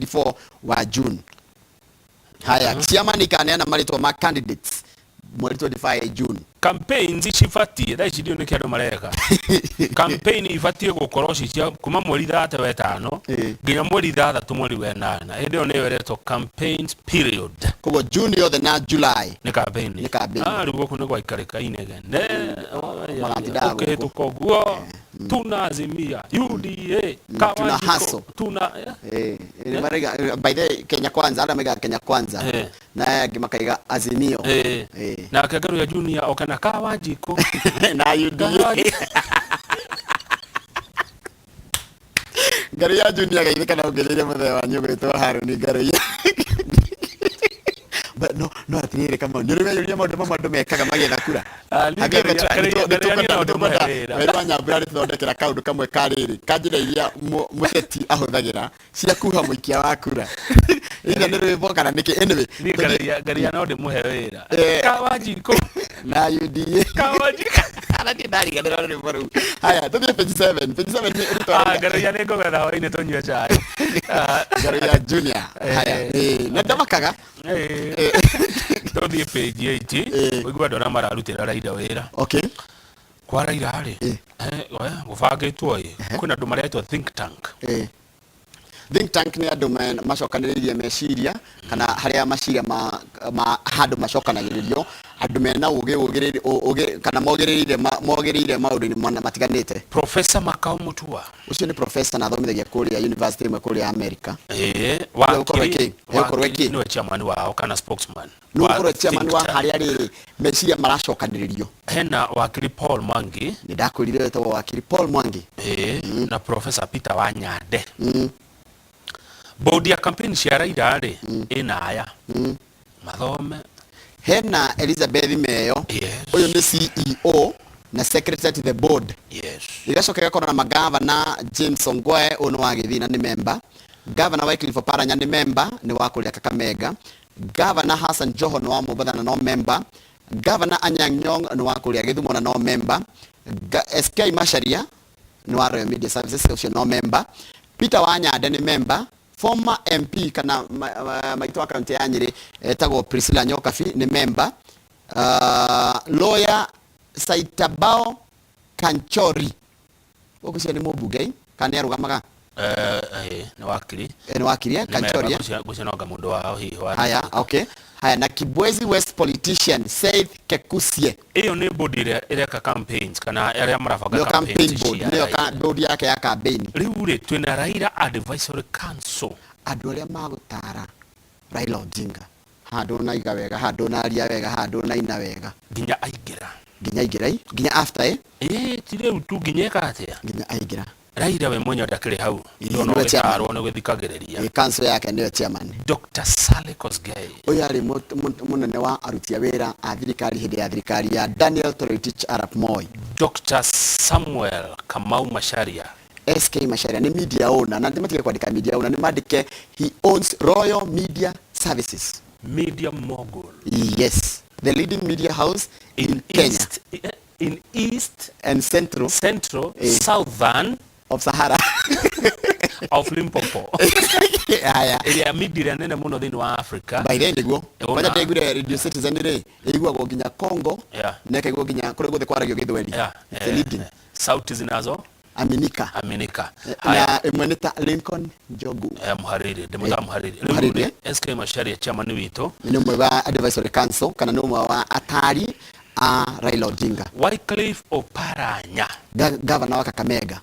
24 wa June. Haya, kisiama nikaneana marito ma candidates mweri 25 June. Campaign zichifatie da ichidio ne kiado mareka. Campaign ifatie gukorwo cicia kuma mweri 35 nginya mweri 3 mweri wa 8. Ende one wereto campaigns period. Kubo June yothe na July ni campaign. Ni campaign. Rugo kuno kwa ikareka inege. Okay tukoguo. Tunazimia UDA tuna haso tuna by the Kenya Kwanza ala mega Kenya Kwanza na gimakaiga Azimio na kagaro ya junior okana Kawajiko na UDA gari ya junior gaithika na ongereria muthe wa nyugwitwo Haruni gari but no atirire kama ndio rĩrĩa maũndũ mekaga magĩetha kura wĩra nyambura rĩthondekera kaũndũ kamwe karĩrĩ kanjĩra iria mũteti ahũthagĩra cia kuha mũikia wa kura ĩno nĩ rwĩmbo kana nĩkĩ anyway gari ya no ndĩmũhe wĩra Kawajiko na UDA Kawajiko arati ndariganĩra rwĩmbo rũu haya tũthiĩ page 7 gari ya nĩ ngogera hwaĩ-inĩ tũnyue cai gari ya junior haya na ndamakaga Todhi page 8 wigwa ndona mararutira Raila wira. Okay. Kwa Raila ari gubangitwo kwina andu maretwo think tank. Think tank ni andu macokanĩrĩirie meciria kana haria maciria ma handu macokanagĩrĩrio andu mena ũgĩ kana mogĩrĩire maũndũ-inĩ matiganĩte. Professor Makau Mutua ucio ni professor na thomithagia kũrĩa university imwe kũrĩa America. Wakiri no chairman wao kana spokesman. No kũrĩa chairman wa haria rĩrĩ meciria maracokanĩrĩrio. Hena wakiri Paul Mwangi ni ndakwĩrire wetagwo wakiri Paul Mwangi na Professor Peter Wanyande. Bodi ya campaign cia Raila ri ina aya mathome hena Elizabeth Meyo uyu ni CEO na secretary to the board. Igacokera kona na magavana James Ongwae ono wa Githina ni member, governor Wycliffe Oparanya ni member ni wa kuria Kakamega, governor Hassan Joho no wa Mombatha no member, governor Anyang' Nyong'o no wa kuria Githumo no member, SK Macharia no wa Royal Media Services ucio no member, Peter Wanyande ni member, former MP kana maitwa county ya Nyeri etagwo Priscilla Nyokabi ni member, lawyer Saitabao Kanchori okucia ni mubunge kana arugamaga ni wakiri Kanchori gucinoga mundu wao hiho. Haya, okay. Haya na Kibwezi West politician Said Kekusie. Iyo ni bodi ile ka campaigns kana area marafaga campaigns board niyo ka bodi yake ya campaign. Riu ri twina Raila Advisory Council andu aria magutara Raila Odinga handu na iga wega handu na aria wega handu na ina wega ginya aigira ginya after tire utu ginya katia ginya aigira Raila we mwenye ndakire hau ndono wetaro no gwithikagiriria council yake ndio chairman Dr. Sale Kosgei uyu ari munene wa aruti wira a thirikari hindi ya thirikari ya Daniel Toroitich Arap Moi. Dr. Samuel Kamau Macharia SK Macharia ni media owner na ndimatike kwandika media owner ni mandike he owns Royal Media Services, media mogul. Yes, the leading media house in Kenya, in East and Central Southern of Sahara of Limpopo. Aya area media nene muno thini wa Africa by then go whether they go Radio Citizen re igwa ginya Congo neka igwa ginya kure guthe kwaragio Githweri the leading sauti zinazo aminika na emanita Lincoln Njogu muhariri demoza muhariri SK Macharia chairman wito ni mwe wa Advisory Council kana no mwe wa atari a Raila Odinga. Wycliffe Oparanya governor wa Kakamega.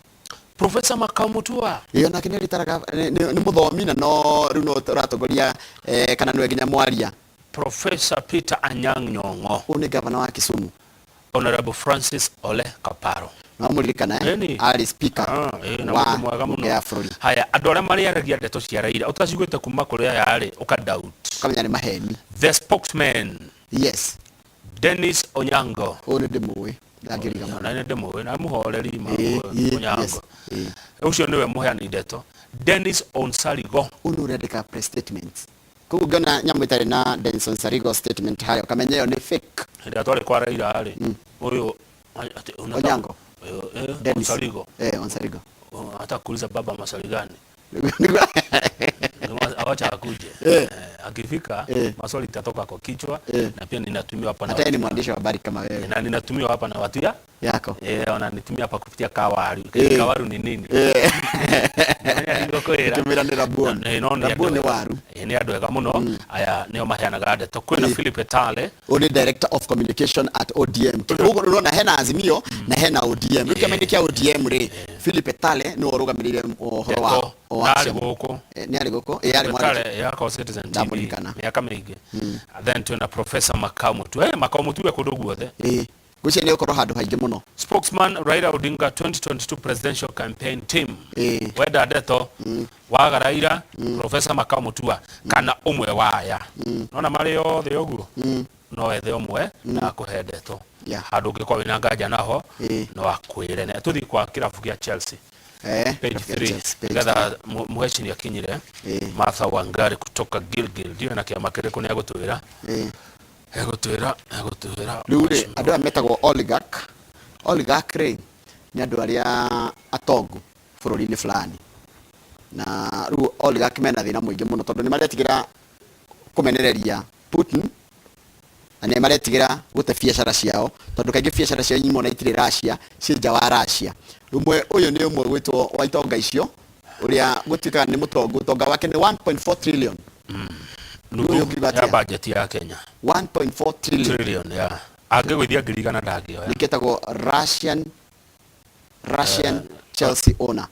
Professor Makau Mutua iyo na kineri taraga ni muthomi na no riu no ratogoria kana no ginya mwaria. Professor Peter Anyang' Nyong'o uni governor wa Kisumu. Honorable Francis Ole Kaparo namurikana ali speaker wa bunge ya bũrũri. Haya andu aria mariaragia ndeto cia Raila utaciguite kuma kuri aya ari ukadoubt kamenya ni maheni. The spokesman yes Dennis Onyango uni ndimwe ndagiriga na ndimwe na muhoreri ma Onyango ucio niwe muheani ndeto. Dennis Onsarigo uni urendeka press statement kugana nyamu itari na Dennis Onsarigo statement hayo kamenya yo ni fake ndio atware kwa Raila ari uyu Onyango Onsarigo Onsarigo hata kuuliza baba maswali gani awacha akuje. Akifika maswali itatoka kwa kichwa na pia ninatumiwa hapa na hata ni mwandishi wa habari kama wewe. Na ninatumiwa hapa na watu yako. Wananitumia hapa kupitia Kawaru. Kawaru ni nini? Tumira ni Rabuoni. Rabuoni waru. Ni andu ega muno. Aya nio maheanaga ndeto. Kwina Philip Etale, Only Director of Communication at ODM. Ugo rona hena Azimio na hena ODM. Rukia mendikia ODM re. Philip Etale no rugamirire uhoro wa nari goko. Ni ari goko. Ari Etale yako Citizen TV. Miaka mingi. Then tuna Professor Makamutu. Makamutu ya kudu guothe. Guce ni ukoro handu haingi muno. Spokesman Raila Odinga 2022 presidential campaign team. Weda ndeto wa Raila, Professor Makamutu kana umwe waya. Nona mari yothe uguo. No ethe umwe na kuhe ndeto. Handu ngikwa wina nganja naho no akwire ne tuthi kwa kirabu kia Chelsea. Page 3 gatha muheshini akinyire Martha Wangari kutoka Gilgil ndio na kiama kiriko ni agutwira egutwira Lure adu ametagwo oligarch re ni andu aria atongu bururi-ini fulani na ru oligarch mena thina muingi muno tondu ni maretigira kumenereria Putin na ni maretigira gute biacara ciao tondu kaingi biacara ciao nyimo na itire Russia cinja wa Russia rumwe uyu ni umwe gwitwo wa itonga icio uria gutika ni mutongu tonga wake ni 1.4 trillion ya budget ya Kenya 1.4 trillion ya agegwithia ngirigana ndagio niketagwo Russian Chelsea owner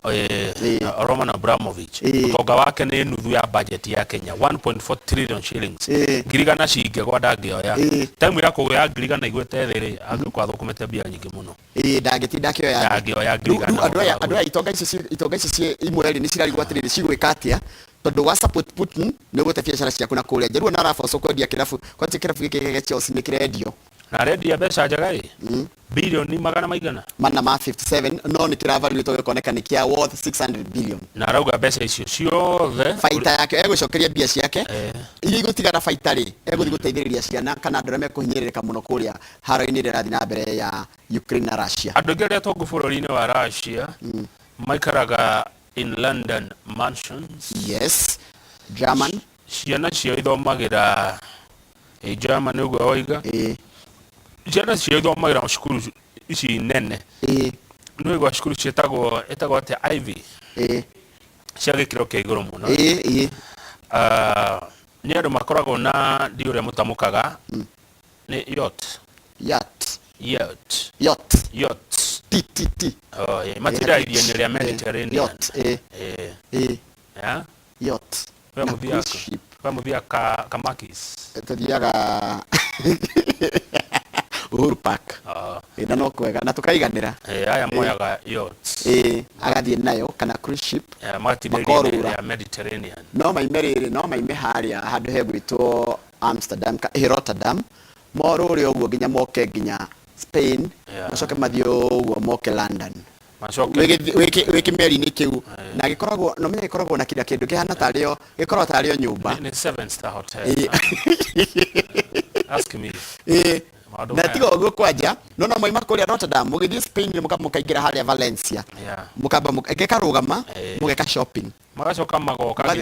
Roman Abramovich utonga wake ni nuthu ya budget ya Kenya 1.4 trillion shillings ngirigana cinge gwa ndagio ya time ya kuya ngirigana igwete thiri agikwa thukumete bia nyingi muno ndagitinda kio ya ndagio ya ngirigana andu ya itonga ici imwe ni cirarigwa atiriri cigwika atia tondu wa support Putin ni gute biacara ciaku na kuria njeru na araboco kwendia kirabu kwati kirabu giki gya Chelsea ni kirendio na ready ya mbeca njagai bilioni magana maigana mana ma 57 no ni kiravalue to koneka ni kia worth 600 billion na rauga mbeca icio ciothe faita yake egwicokeria bia ciake iria igutigara faita ri eguthi guteithiriria ciana kana andu aria mekuhinyirika muno kuria haro-ini rirathi na mbere ya Ukraine na Russia andu angi aria tongu bururi-ini wa Russia maikaraga in London mansions. Yes. German. Ciana cio ithomagira German ugo oiga. Ciana cio ithomagira cukuru ici nene. No igwa cukuru cietagwo ate Ivy. Cia gikiro kia iguru muno. Ni andu makoragwo na ndi uria mutamukaga ni yacht. Oh, matira iria ni ria Mediterranean. Yacht. Pamuthia kamakis. Tuthiaga Uhuru Park. Na no kwega na tukaiganira. Aya moyaga yachts. Agathie nayo kana cruise ship. Matira ria Mediterranean. No maime haria handu hegwitwo Amsterdam Rotterdam. Moro uri uguo nginya moke nginya Spain macoke mathio uguo moke London wiki meri ni kiu na gikoragwo no menye gikoragwo na kila kindu kihana tario gikoragwo tario nyumba ni 7-star hotel ask me na tigo uguo kwanja no moima kuria Rotterdam mugithie Spain mukaingira haria Valencia mukamba mugekarugama mugeka shopping magacoka magoka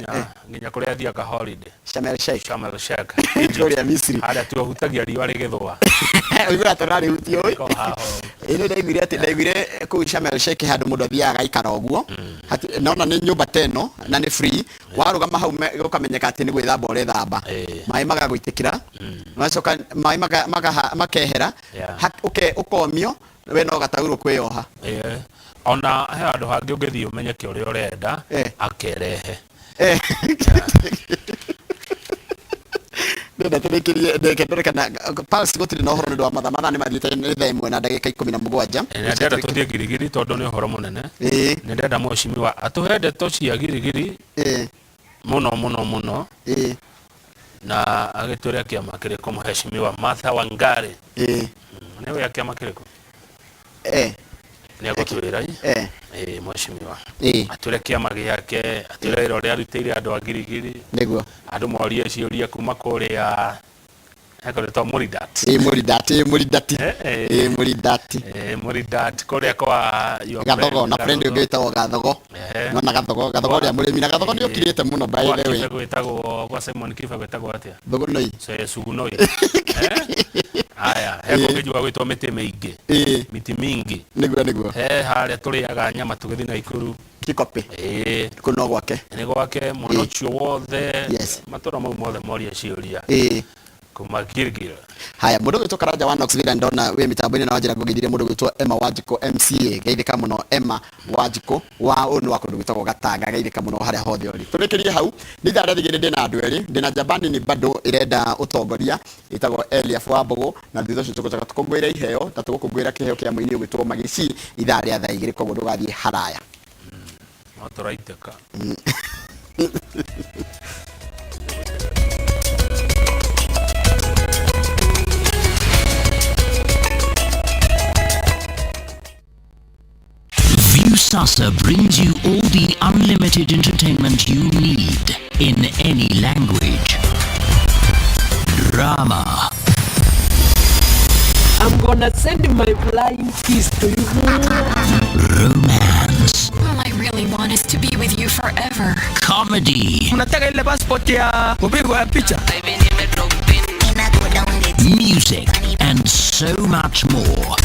nginya kuria thiaga holiday Sharm el Sheikh Kuria Misri haria tuhutagia riwa rigithwa igura tarari utio ino ndaigire ku Sharm el Sheikh handu mundu athiaga ikara uguo naona ni nyumba teno na ni free warugama hau ukamenyeka ati ni gwithamba uri thamba mai magagwitikira macoka mai makehera ukomio we no gatauro kweyoha ona he andu hangi ungithii umenye ki uria urenda akerehe nenda turekerie ndekendoreka pulse gutiri na uhoro ndu matha ni mathite ni thaa imwe na ndagika 17 ndenda tuthie girigiri tondu ni uhoro munene ndenda mweshimiwa atuhe ndeto cia girigiri muno na agituria kiama kiriko muheshimiwa Martha Wangari niwe ya kiama kiriko ni agutwira mweshimiwa ature kiama giake ature iro ria rutire andu agirigiri niguo andu morie ciuria kuma kuria Akoretwo Muridat. Muridat kore kwa yo Gathogo na friend ugeta Gathogo. No na Gathogo ya murimi na Gathogo ni okirite muno by the way. Gwetagwo kwa Simon Kifa gwetagwo atia? Thugunoi. Sugunoi. Aya, heko ngejua gwetwo miti mingi. Miti mingi. Niguo. Haria turiaga nyama tugithi na ikuru. Kikope. Kuno gwake. Ni gwake monocho wothe. Matura mau mothe moria ciuria. Kumakirgira. Haya, mundu gwitwo Karanja wa Knoxville ndona we mitambo-ini na wanjira ngugithire mundu gwitwo Emma Wanjiko MCA geithika muno Emma Wanjiko wa unu wa kundu gwitwo Gatanga geithika muno haria hothe uri turikirie hau ni thara thigire ndina andu eri ndina Jabani ni bado irenda utongoria itagwo Eliaf wa Mbogo na thitho cio tugocoka tukumwira iheo ta tugukumwira kiheo kia muini gwitwo Magici ithara ria thaa igiri koguo ndugathie haraya maturaiteka. Viusasa brings you all the unlimited entertainment you need in any language. Drama. I'm gonna send my flying kiss to you. Romance. All I really want is to be with you forever. Comedy. Unataka ile passport ya kupigwa picha? Music and so much more.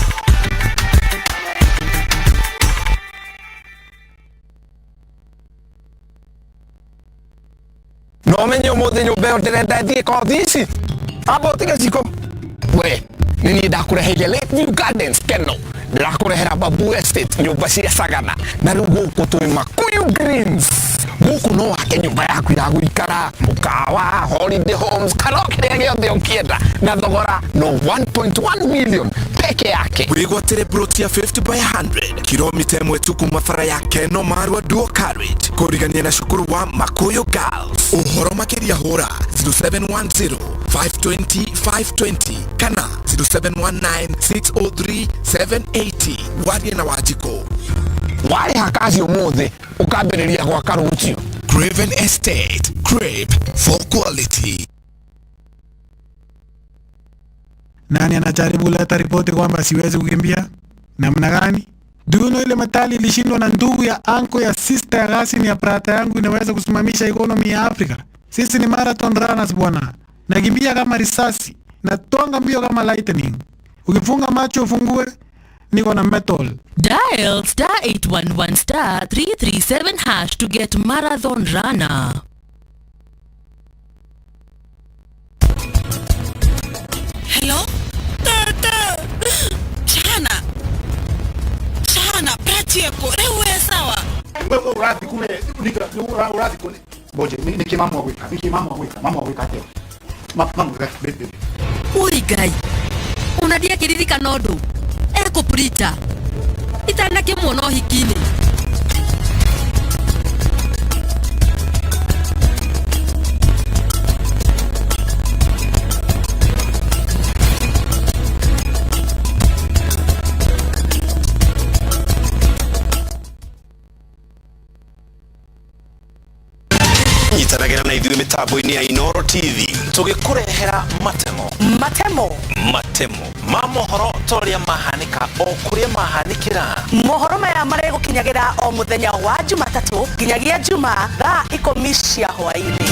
No menye umuthi nyumba yo ndirenda thie kothi ici amba utige ciko we nini ndakureheire Lakeview Gardens Keno ndirakurehera Babu Estate nyumba cia Sagana na riu guku twi Makuyu Greens guku no wake nyumba yaku ya guikara mukawa holiday homes kana kiria giothe ukienda na thogora no 1.1 million peke yake wigwatire ploti ya 50 by 100 kilomita imwe tu kuma bara ya Keno Marwa dual carriage kurigania na cukuru wa Makuyu Girls. Uhoro makiria hura 0710 520 520 kana 0719 603 780 warie na Wanjiko wale hakazi umuthi ukambiriria gwaka rucio. Craven Estate, crave for quality. Nani anajaribu kuleta ripoti kwamba siwezi kukimbia? Namna gani? Duno ile metali ilishindwa na ndugu ya anko ya sister ya Gasini ya brata yangu inaweza kusimamisha economy ya Afrika. Sisi ni marathon runners bwana. Nakimbia kama risasi, natonga mbio kama lightning. Ukifunga macho ufungue, niko na metal. Dial *811*337# to get marathon runner. Hello? Tata! Shana, pratieko, rewe sawa. Wewe uradi kule, uradi kule. Boje, nikimama waweka teo. Mama waweka, bebe. Ui gai, unadia kiririka nodo. Eko prita. Itana kimono hikini. Nyitanagira na ithuĩ mitambo-ini ya Inooro TV tugikurehera matemo ma mohoro toria mahanika o kuria mahanikira. Mohoro maya maregukinyagira o muthenya wa Jumatatu nginyagia Juma thaa 10 cia hwaini.